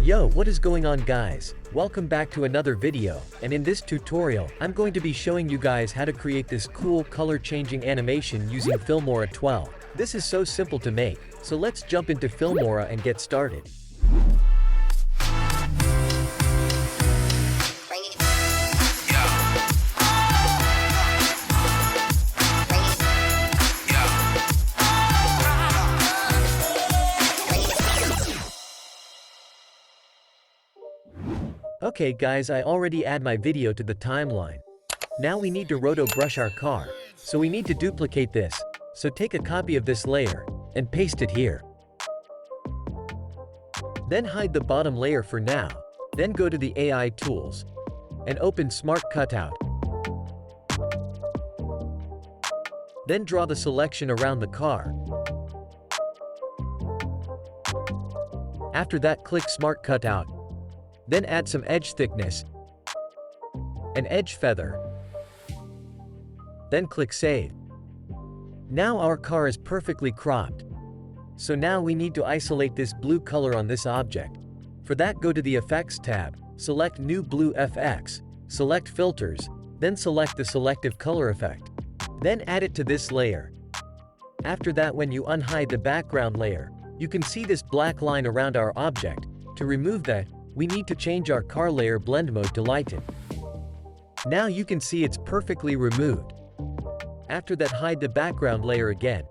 Yo, what is going on guys? Welcome back to another video, and in this tutorial, I'm going to be showing you guys how to create this cool color changing animation using Filmora 12. This is so simple to make, so let's jump into Filmora and get started. Okay guys, I already add my video to the timeline. Now we need to Rotobrush our car, so we need to duplicate this. So take a copy of this layer, and paste it here. Then hide the bottom layer for now, then go to the AI tools, and open Smart Cutout. Then draw the selection around the car. After that click Smart Cutout. Then add some edge thickness, an edge feather. Then click Save. Now our car is perfectly cropped. So now we need to isolate this blue color on this object. For that, go to the Effects tab, select New Blue FX, select Filters, then select the Selective Color Effect. Then add it to this layer. After that, when you unhide the background layer, you can see this black line around our object. To remove that, we need to change our car layer blend mode to lighten. Now you can see it's perfectly removed. After that, hide the background layer again.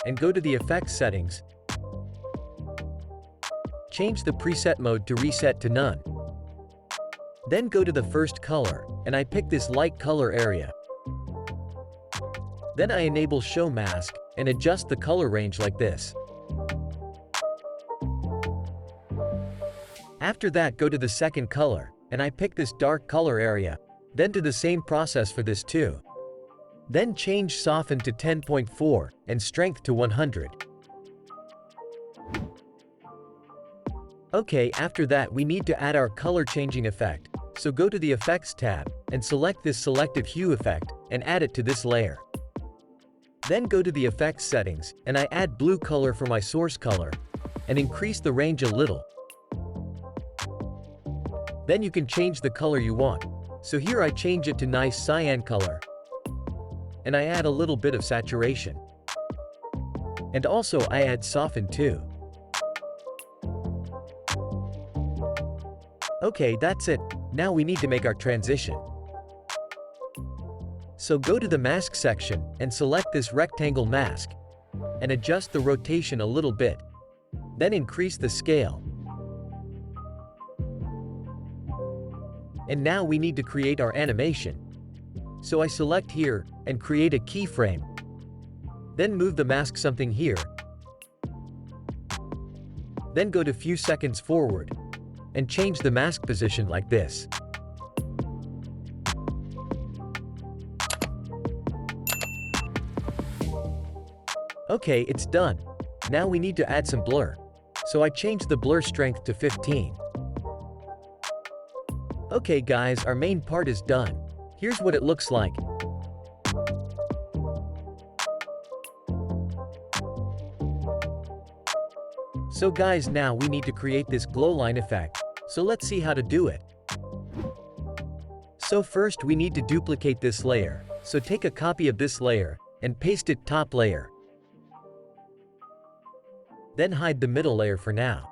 And go to the effects settings. Change the preset mode to reset to none. Then go to the first color, and I pick this light color area. Then I enable show mask, and adjust the color range like this. After that, go to the second color, and I pick this dark color area. Then do the same process for this too. Then change soften to 10.4 and strength to 100. Okay, after that we need to add our color changing effect. So go to the Effects tab, and select this Selective Hue effect, and add it to this layer. Then go to the Effects settings, and I add blue color for my source color, and increase the range a little. Then you can change the color you want. So here I change it to nice cyan color. And I add a little bit of saturation. And also I add soften too. Okay, that's it. Now we need to make our transition. So go to the mask section, and select this rectangle mask. And adjust the rotation a little bit. Then increase the scale. And now we need to create our animation. So I select here, and create a keyframe. Then move the mask something here. Then go to few seconds forward, and change the mask position like this. Okay, it's done. Now we need to add some blur. So I change the blur strength to 15. Okay guys, our main part is done. Here's what it looks like. So guys, now we need to create this glow line effect. So let's see how to do it. So first we need to duplicate this layer. So take a copy of this layer, and paste it top layer. Then hide the middle layer for now.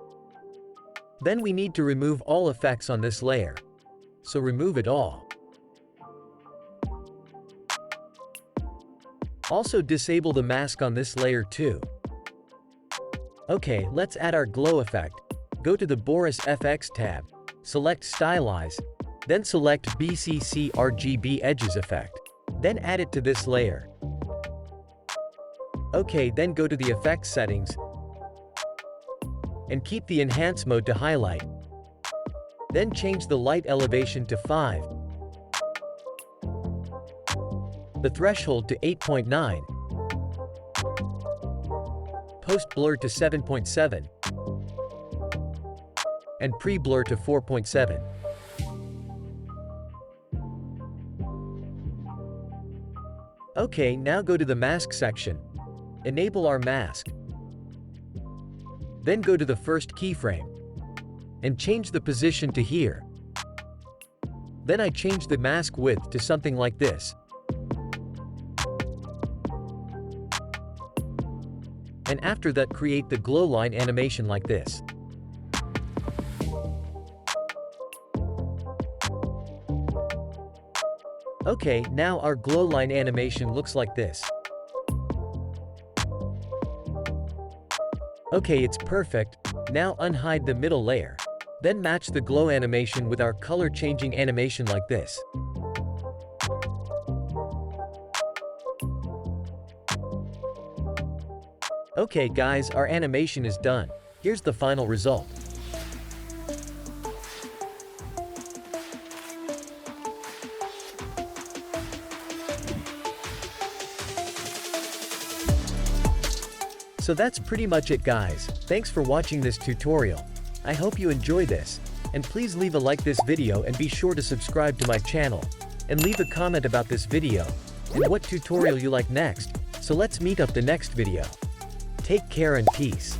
Then we need to remove all effects on this layer. So remove it all. Also disable the mask on this layer too. Okay, let's add our glow effect. Go to the Boris FX tab, select Stylize, then select BCC RGB Edges effect. Then add it to this layer. Okay, then go to the effects settings, and keep the enhance mode to highlight. Then change the light elevation to 5. The threshold to 8.9. Post blur to 7.7. And pre-blur to 4.7. Okay, now go to the mask section. Enable our mask. Then go to the first keyframe and change the position to here. Then I change the mask width to something like this. And after that, create the glow line animation like this. Okay, now our glow line animation looks like this. Okay, it's perfect. Now unhide the middle layer. Then match the glow animation with our color changing animation like this. Okay guys, our animation is done. Here's the final result. So that's pretty much it guys. Thanks for watching this tutorial. I hope you enjoy this. And please leave a like this video and be sure to subscribe to my channel. And leave a comment about this video and what tutorial you like next. So let's meet up the next video. Take care and peace.